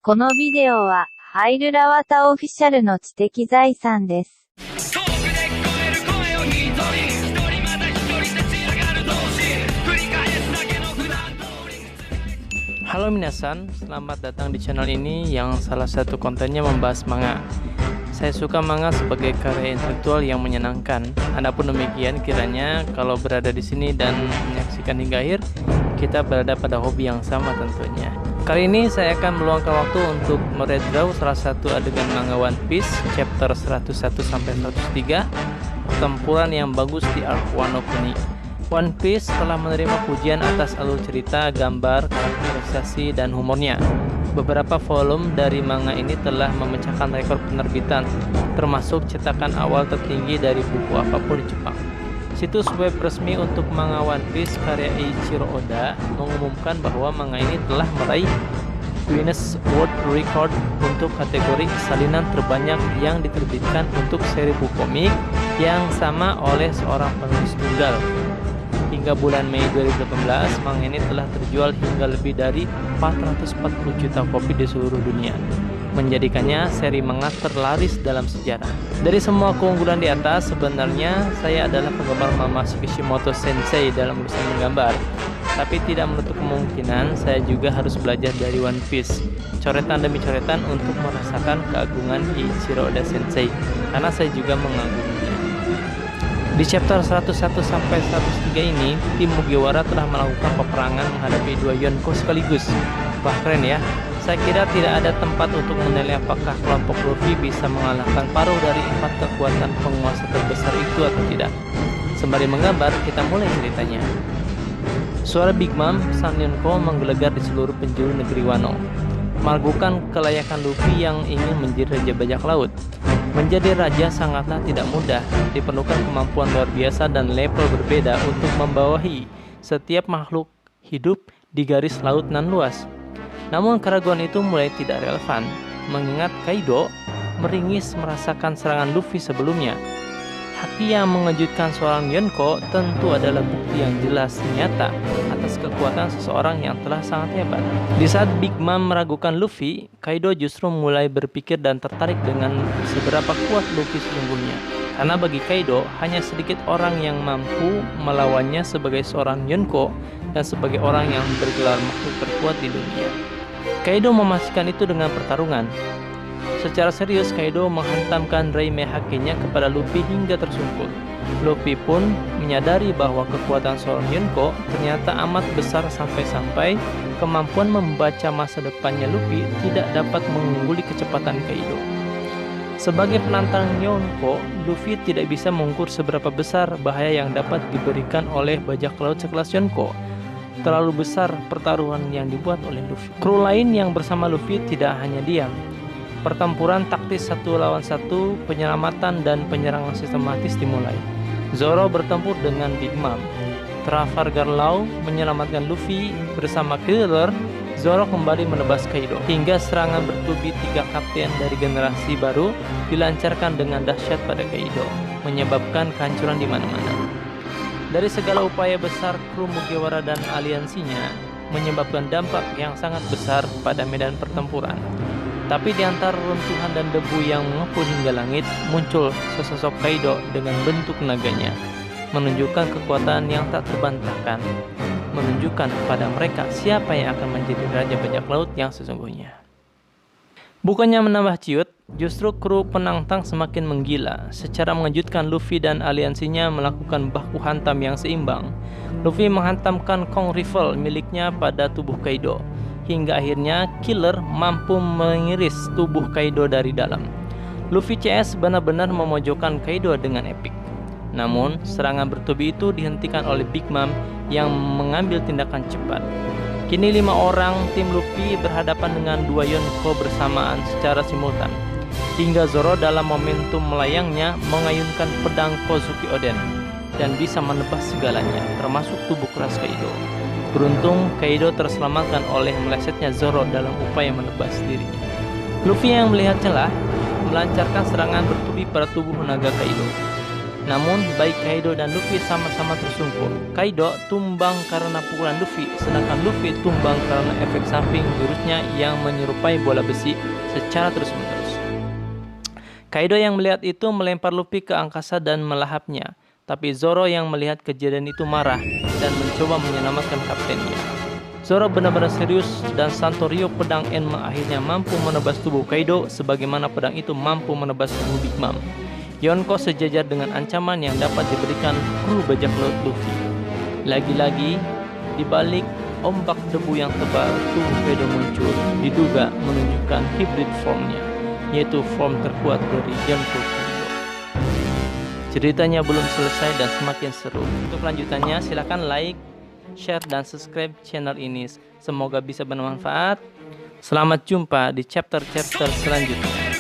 このビデオは、ハイルラワタオフィシャルの知的財産です。Halo minasan, selamat datang di channel ini yang salah satu kontennya membahas manga. Saya suka manga sebagai karya intelektual yang menyenangkan. Adapun demikian, kiranya kalau berada di sini dan menyaksikan hingga akhir, kita berada pada hobi yang sama tentunya. Kali ini saya akan meluangkan waktu untuk meredraw salah satu adegan manga One Piece chapter 101-103, pertempuran yang bagus di arc Wano Kuni. One Piece telah menerima pujian atas alur cerita, gambar, karakterisasi, dan humornya. Beberapa volume dari manga ini telah memecahkan rekor penerbitan, termasuk cetakan awal tertinggi dari buku apapun di Jepang. Situs web resmi untuk manga One Piece karya Eiichiro Oda mengumumkan bahwa manga ini telah meraih Guinness World Record untuk kategori salinan terbanyak yang diterbitkan untuk seri buku komik yang sama oleh seorang penulis tunggal. Hingga bulan Mei 2018, manga ini telah terjual hingga lebih dari 440 juta kopi di seluruh dunia, menjadikannya seri manga terlaris dalam sejarah. Dari semua keunggulan di atas, sebenarnya saya adalah penggemar Masashi Kishimoto Sensei dalam urusan menggambar. Tapi tidak menutup kemungkinan saya juga harus belajar dari One Piece, coretan demi coretan, untuk merasakan keagungan Eiichiro Oda Sensei, karena saya juga mengaguminya. Di chapter 101-103 ini, tim Mugiwara telah melakukan peperangan menghadapi dua Yonko sekaligus. Wah, keren ya. Saya kira tidak ada tempat untuk menilai apakah kelompok Luffy bisa mengalahkan paruh dari 4 kekuatan penguasa terbesar itu atau tidak. Sembari menggambar, kita mulai ceritanya. Suara Big Mom Sang Yonko menggelegar di seluruh penjuru negeri Wano, meragukan kelayakan Luffy yang ingin menjadi raja bajak laut. Menjadi raja sangatlah tidak mudah, diperlukan kemampuan luar biasa dan level berbeda untuk membawahi setiap makhluk hidup di garis laut nan luas. Namun keraguan itu mulai tidak relevan, mengingat Kaido meringis merasakan serangan Luffy sebelumnya. Haki yang mengejutkan seorang Yonko tentu adalah bukti yang jelas nyata atas kekuatan seseorang yang telah sangat hebat. Di saat Big Mom meragukan Luffy, Kaido justru mulai berpikir dan tertarik dengan seberapa kuat Luffy sesungguhnya. Karena bagi Kaido, hanya sedikit orang yang mampu melawannya sebagai seorang Yonko dan sebagai orang yang bergelar makhluk terkuat di dunia. Kaido memastikan itu dengan pertarungan. Secara serius, Kaido menghantamkan Reime Haki-nya kepada Luffy hingga tersungkur. Luffy pun menyadari bahwa kekuatan seorang Yonko ternyata amat besar sampai-sampai kemampuan membaca masa depannya Luffy tidak dapat mengungguli kecepatan Kaido. Sebagai penantang Yonko, Luffy tidak bisa mengukur seberapa besar bahaya yang dapat diberikan oleh bajak laut sekelas Yonko. Terlalu besar pertaruhan yang dibuat oleh Luffy. Kru lain yang bersama Luffy tidak hanya diam. Pertempuran taktis 1 lawan 1, penyelamatan dan penyerangan sistematis dimulai. Zoro bertempur dengan Big Mom. Trafalgar Law menyelamatkan Luffy bersama Killer. Zoro kembali menebas Kaido, hingga serangan bertubi 3 kapten dari generasi baru dilancarkan dengan dahsyat pada Kaido, menyebabkan kehancuran di mana-mana. Dari segala upaya besar kru Mugiwara dan aliansinya menyebabkan dampak yang sangat besar pada medan pertempuran. Tapi di antara runtuhan dan debu yang mengepul hingga langit, muncul sesosok Kaido dengan bentuk naganya, menunjukkan kekuatan yang tak terbantahkan, menunjukkan kepada mereka siapa yang akan menjadi raja bajak laut yang sesungguhnya. Bukannya menambah ciut, justru kru penantang semakin menggila. Secara mengejutkan, Luffy dan aliansinya melakukan baku hantam yang seimbang. Luffy menghantamkan Kong Rifle miliknya pada tubuh Kaido, hingga akhirnya Killer mampu mengiris tubuh Kaido dari dalam. Luffy CS benar-benar memojokkan Kaido dengan epik. Namun, serangan bertubi itu dihentikan oleh Big Mom yang mengambil tindakan cepat. Kini 5 orang tim Luffy berhadapan dengan 2 Yonko bersamaan secara simultan, hingga Zoro dalam momentum melayangnya mengayunkan pedang Kozuki Oden dan bisa menebas segalanya, termasuk tubuh keras Kaido. Beruntung, Kaido terselamatkan oleh melesetnya Zoro dalam upaya menebas dirinya. Luffy yang melihat celah melancarkan serangan bertubi pada tubuh naga Kaido. Namun, baik Kaido dan Luffy sama-sama tersungkur. Kaido tumbang karena pukulan Luffy, sedangkan Luffy tumbang karena efek samping jurusnya yang menyerupai bola besi secara terus-menerus. Kaido yang melihat itu melempar Luffy ke angkasa dan melahapnya. Tapi Zoro yang melihat kejadian itu marah dan mencoba menyelamatkan kaptennya. Zoro benar-benar serius dan Santorio pedang Enma akhirnya mampu menebas tubuh Kaido sebagaimana pedang itu mampu menebas tubuh Big Mom. Yonko sejajar dengan ancaman yang dapat diberikan kru bajak laut Luffy. Lagi-lagi, di balik ombak debu yang tebal, tubuh Kaido muncul, diduga menunjukkan hybrid formnya, yaitu form terkuat dari Yonko Kaido. Ceritanya belum selesai dan semakin seru. Untuk lanjutannya, silakan like, share, dan subscribe channel ini. Semoga bisa bermanfaat. Selamat jumpa di chapter-chapter selanjutnya.